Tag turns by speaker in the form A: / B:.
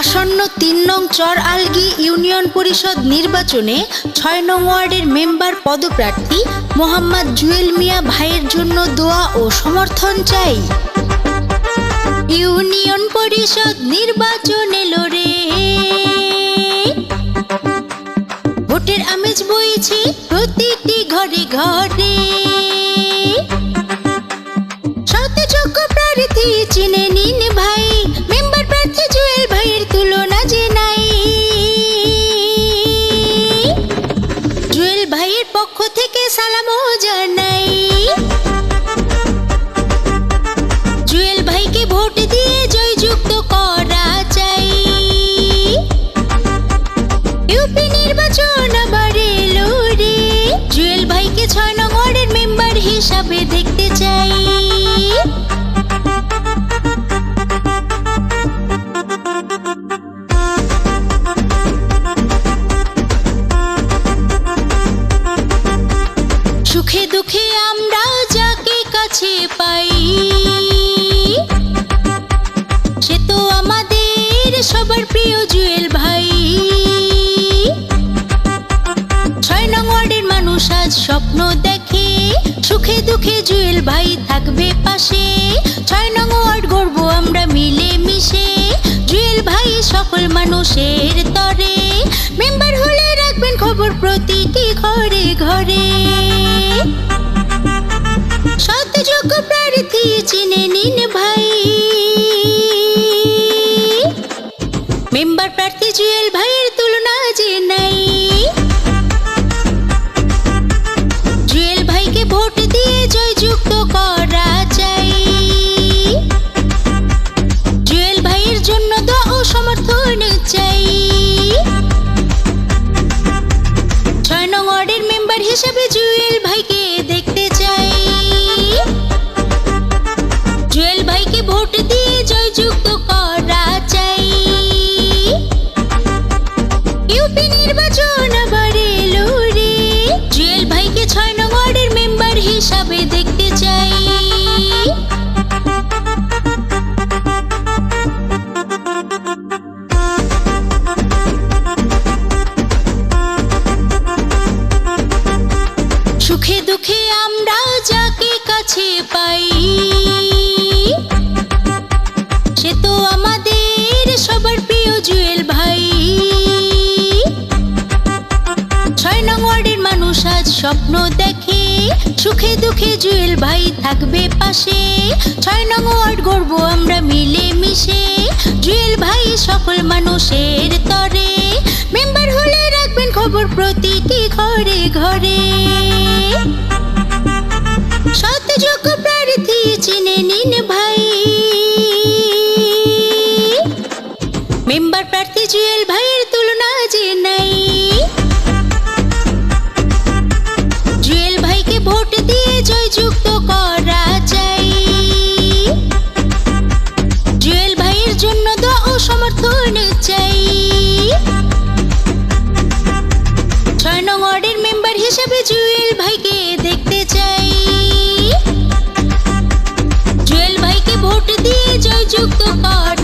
A: আসন্ন ৩ নং চর algae union পরিষদ নির্বাচনে ৬ নং ওয়ার্ডের মেম্বার পদপ্রার্থী মোহাম্মদ জুয়েল মিয়া ভাইয়ের জন্য দোয়া ও সমর্থন চাই। ইউনিয়ন পরিষদ নির্বাচন এলো রে, ভোটের আমেজ বইছে প্রতিটি ঘরে ঘরে। সত্যযোগ্য প্রার্থী চিনে নিন ভাই, মেম্বার প্রার্থী জুয়েল ভাইয়ের তুলনা যে নাই। জুয়েল ভাইয়ের পক্ষ থেকে সালামও জানাই। জুয়েল ভাইকে ভোট দিয়ে জয়যুক্ত করা চাই। ইউপি নির্বাচন আবার এলো রে, জুয়েল ভাইকে ৬ নং ওয়ার্ডের মেম্বার হিসাবে দেখতে চাই। সুখে দুঃখে আমরা যাকে কাছে পাই, সে তো আমাদের সবার প্রিয় জুয়েল ভাই। ৬ নং ওয়ার্ডের মানুষ আজ স্বপ্ন দেখে, সুখে দুঃখে জুয়েল ভাই থাকবে পাশে। ৬ নং ওয়ার্ড গড়ব আমরা মিলে মিশে, জুয়েল ভাই সকল মানুষের তরে। মেম্বার হলে রাখবেন খবর প্রতিটি ঘরে ঘরে। সত্যযোগ্য প্রার্থী চিনে নিন ভাই, মেম্বার প্রার্থী জুয়েল ভাইয়ের তুলনা যে নাই। জুয়েল ভাইকে ভোট দিয়ে জয়যুক্ত করা চাই। জুয়েল ভাইয়ের জন্য দোয়া ও সমর্থন চাই। ৬ নং ওয়ার্ডের মেম্বার হিসেবে জুয়েল ভাইকে দেখতে চাই। জুয়েল ভাইকে ভোট দিয়ে জয়যুক্ত করা চাই। ইউপি নির্বাচন আবার এলো রে, জুয়েল ভাইকে ৬ নং ওয়ার্ডের মেম্বার হিসাবে দেখতে চাই। সুখে দুঃখে আমরা যাকে কাছে পাই, সে তো আমাদের সবার প্রিয় জুয়েল ভাই। ৬ নং ওয়ার্ডের মানুষ আজ স্বপ্ন দেখে, সুখে দুঃখে জুয়েল ভাই থাকবে পাশে। ৬ নং ওয়ার্ড গড়ব আমরা মিলে মিশে, জুয়েল ভাই সকল মানুষের তরে। মেম্বার হলে রাখবেন খবর প্রতিটি ঘরে ঘরে। সত্যযোগ্য প্রার্থী চিনে নিন ভাই, মেম্বার প্রার্থী জুয়েল ভাইয়ের তুলনা যে নাই। জুয়েল ভাইকে ভোট দিয়ে জয়যুক্ত করা চাই। জুয়েল ভাইয়ের জন্য দোয়া ও সমর্থন চাই। ৬ নং ওয়ার্ডের মেম্বার হিসেবে জুয়েল ভাইকে দেখতে চাই। জুয়েল ভাইকে ভোট দিয়ে জয়যুক্ত করা